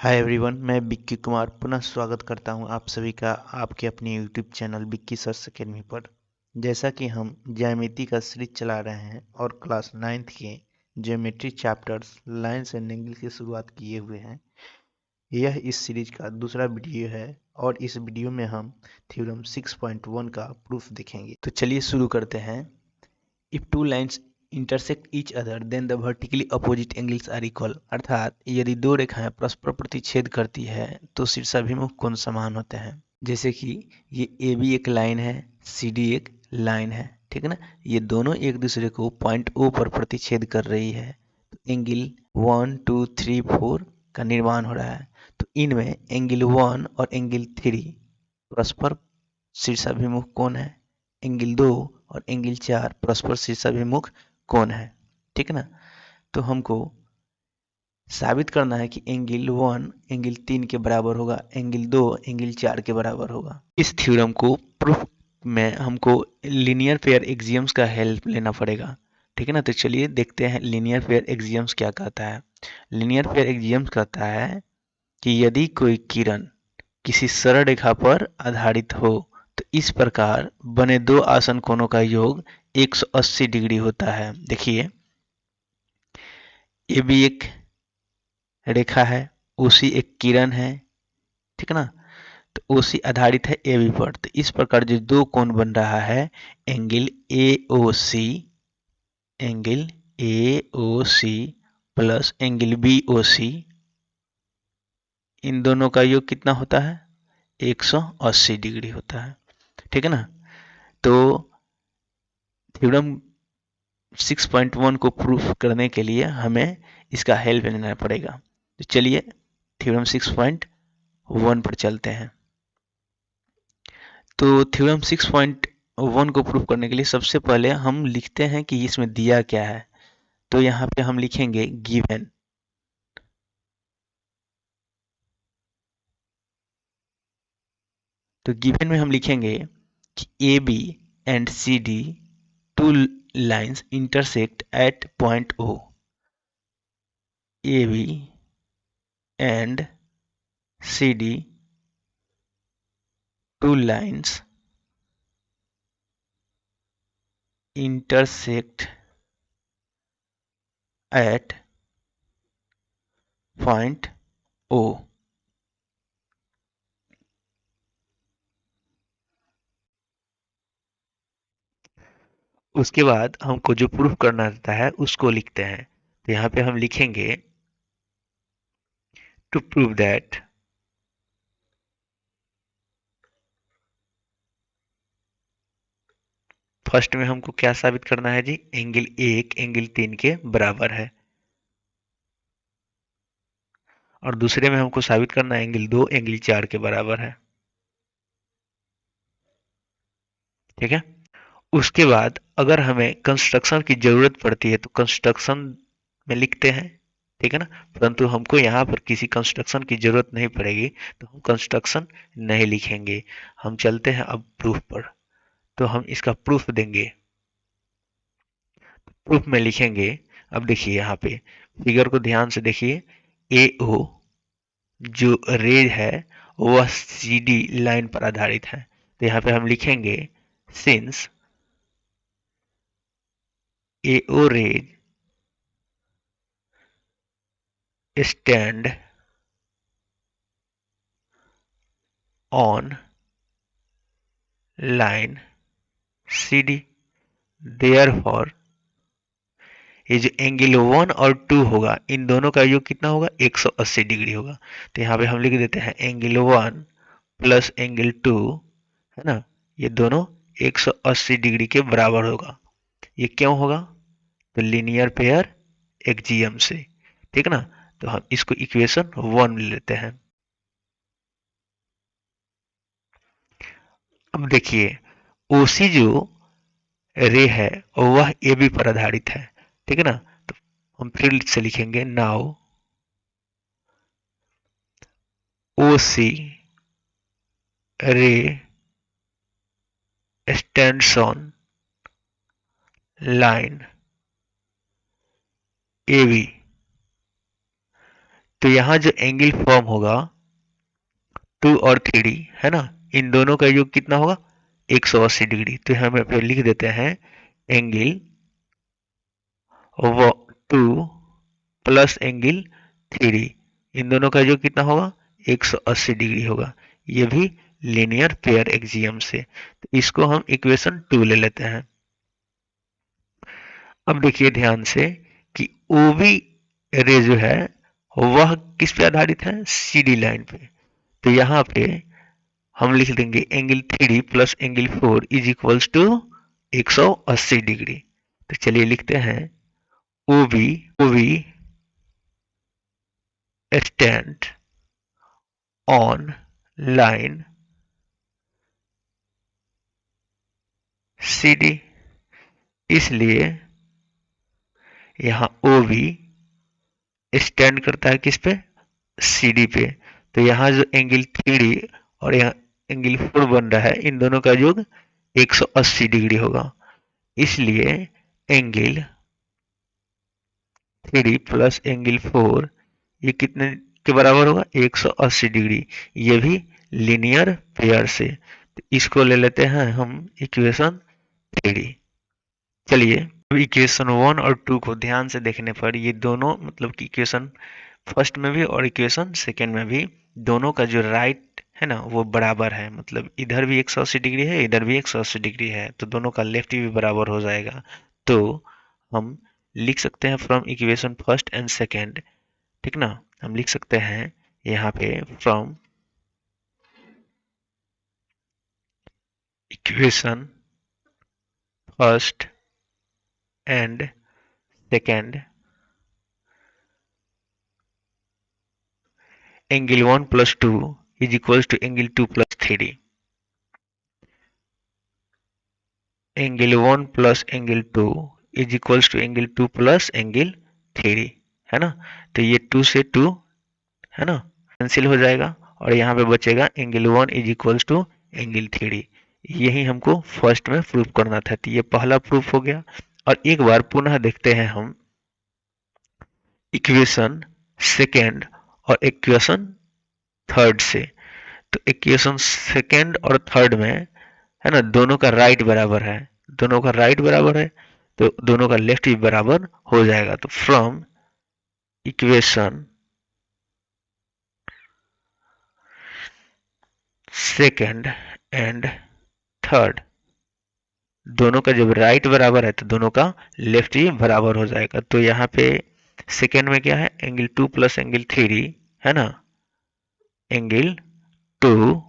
Hi everyone, मैं विक्की कुमार पुनः स्वागत करता हूं आप सभी का आपके अपने YouTube channel Vicky search academy पर। जैसा कि हम ज्यामिति का सीरीज चला रहे हैं और क्लास 9th के geometry chapters lines and angle की शुरुआत किए हुए हैं। यह इस सीरीज का दूसरा वीडियो है और इस वीडियो में हम थ्योरम 6.1 का प्रूफ देखेंगे। तो चलिए शुरू करते हैं। If two lines intersect each other, then the vertically opposite angles are equal। अर्थात यदि दो रेखाएं परस्पर प्रतिच्छेद करती है तो शीर्षाभिमुख कोण समान होते हैं। जैसे कि ये AB एक लाइन है, CD एक लाइन है, ठीक है ना। ये दोनों एक दूसरे को पॉइंट O पर प्रतिच्छेद कर रही है, तो एंगल 1 2 3 4 का निर्माण हो रहा है। तो इनमें एंगल 1 और एंगल 3 परस्पर शीर्षाभिमुख कोण है। एंगल 2 और एंगल 4 परस्पर शीर्षाभिमुख कोण है, ठीक है ना। तो हमको साबित करना है कि एंगल 1 एंगल 3 के बराबर होगा, एंगल 2 एंगल 4 के बराबर होगा। इस थ्योरम को प्रूफ में हमको लीनियर पेयर एक्सियम्स का हेल्प लेना पड़ेगा, ठीक है ना। तो चलिए देखते हैं लीनियर पेयर एक्सियम्स क्या कहता है। लीनियर पेयर एक्सियम्स कहता है कि यदि कोई किरण किसी सरल रेखा पर आधारित हो तो इस प्रकार बने दो आसन कोणों का योग 180 डिग्री होता है। देखिए, ये भी एक रेखा है, OC एक किरण है, ठीक है ना। तो OC आधारित है AB पर, तो इस प्रकार जो दो कोण बन रहा है, angle AOC, angle AOC plus angle BOC, इन दोनों का योग कितना होता है? 180 डिग्री होता है, ठीक है ना। तो थ्योरम 6.1 को प्रूफ करने के लिए हमें इसका हेल्प लेना पड़ेगा। तो चलिए थ्योरम 6.1 पर चलते हैं। तो थ्योरम 6.1 को प्रूफ करने के लिए सबसे पहले हम लिखते हैं कि इसमें दिया क्या है। तो यहाँ पे हम लिखेंगे गिवन। तो गिवन में हम लिखेंगे कि AB and CD two lines intersect at point O। AB and CD two lines intersect at point O। उसके बाद हमको जो प्रूफ करना रहता है उसको लिखते हैं। तो यहाँ पे हम लिखेंगे टू प्रूव दैट फर्स्ट में हमको क्या साबित करना है जी, एंगल 1 एंगल 3 के बराबर है, और दूसरे में हमको साबित करना है एंगल 2 एंगल 4 के बराबर है, ठीक है। उसके बाद अगर हमें कंस्ट्रक्शन की जरूरत पड़ती है तो कंस्ट्रक्शन में लिखते हैं, ठीक है ना। परंतु हमको यहाँ पर किसी कंस्ट्रक्शन की जरूरत नहीं पड़ेगी, तो हम कंस्ट्रक्शन नहीं लिखेंगे। हम चलते हैं अब प्रूफ पर। तो हम इसका प्रूफ देंगे। प्रूफ में लिखेंगे, अब देखिए यहाँ पे फिगर को ध्यान से देखिए। AO जो रे है वह CD लाइन पर आधारित है। तो यहाँ पे हम लिखेंगे since AO rays stand on line CD, therefore ये जो एंगल 1 और 2 होगा, इन दोनों का योग कितना होगा? 180 डिग्री होगा। तो यहाँ पे हम लिख देते हैं एंगल 1 प्लस एंगल 2, है ना, ये दोनों 180 डिग्री के बराबर होगा। ये क्यों होगा? तो लीनियर पेयर एक्जियम से, ठीक है ना। तो हम इसको इक्वेशन 1 ले लेते हैं। अब देखिए, OC जो रे है वह AB पर आधारित है, ठीक है ना। तो हम फिर से लिखेंगे नाउ OC रे stands on line AB तो यहाँ जो एंगल फॉर्म होगा 2 और 3 है ना, इन दोनों का योग कितना होगा 180 डिग्री। तो हम यहाँ पे लिख देते हैं एंगल 2 प्लस एंगल 3, इन दोनों का योग कितना होगा 180 डिग्री होगा। ये भी लीनियर पेयर एक्सियम से। तो इसको हम इक्वेशन 2 ले लेते हैं। अब देखिए ध्यान से कि ओबी रे जो है वह किस पे आधारित है, सीडी लाइन पे। तो यहाँ पे हम लिख देंगे angle 3 plus angle 4 is equals to 180 degree. तो चलिए लिखते हैं OB stand on line CD. इसलिए यहाँ ओबी स्टैंड करता है किस पे, सीडी पे। तो यहाँ जो एंगल 3 और यहाँ एंगल 4 बन रहा है, इन दोनों का योग 180 डिग्री होगा। इसलिए एंगल 3 प्लस एंगल 4 ये कितने के बराबर होगा 180 डिग्री। ये भी लीनियर पेयर से। तो इसको ले लेते हैं हम इक्वेशन 3। चलिए अब इक्वेशन 1 और 2 को ध्यान से देखने पर ये दोनों मतलब कि इक्वेशन फर्स्ट में भी और इक्वेशन सेकेंड में भी दोनों का जो राइट है ना वो बराबर है। मतलब इधर भी 180 डिग्री है, इधर भी 180 डिग्री है, तो दोनों का लेफ्ट भी बराबर हो जाएगा। तो हम लिख सकते हैं from equation first and second, ठीक ना। हम लिख सकते हैं यहाँ पे from equation first and second angle 1 plus 2 is equals to angle 2 plus 3। Angle 1 plus angle 2 is equals to angle 2 plus angle 3, है ना। तो ये 2 से 2 है ना कैंसिल हो जाएगा और यहाँ पे बचेगा angle 1 is equals to angle 3। यही हमको फर्स्ट में प्रूफ करना था। तो ये पहला प्रूफ हो गया। और एक बार पुनः देखते हैं हम इक्वेशन सेकेंड और इक्वेशन थर्ड से। तो इक्वेशन सेकेंड और थर्ड में है ना दोनों का राइट बराबर है, दोनों का राइट बराबर है, तो दोनों का लेफ्ट भी बराबर हो जाएगा। तो from equation second and third दोनों का जब राइट बराबर है तो दोनों का लेफ्ट भी बराबर हो जाएगा। तो यहाँ पे सेकेंड में क्या है एंगल 2 प्लस एंगल 3 है ना, एंगल 2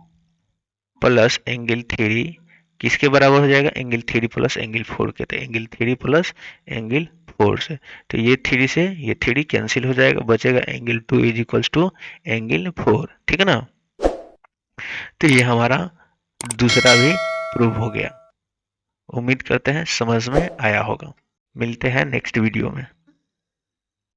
प्लस एंगल 3 किसके बराबर हो जाएगा एंगल 3 प्लस एंगल 4 के। तो एंगल 3 प्लस एंगल 4 से, तो ये 3 से ये 3 कैंसिल हो जाएगा, बचेगा angle 2 is equals to angle 4, ठीक है ना। तो ये हमारा दूसरा भी प्रूव हो गया। उम्मीद करते हैं समझ में आया होगा। मिलते हैं नेक्स्ट वीडियो में।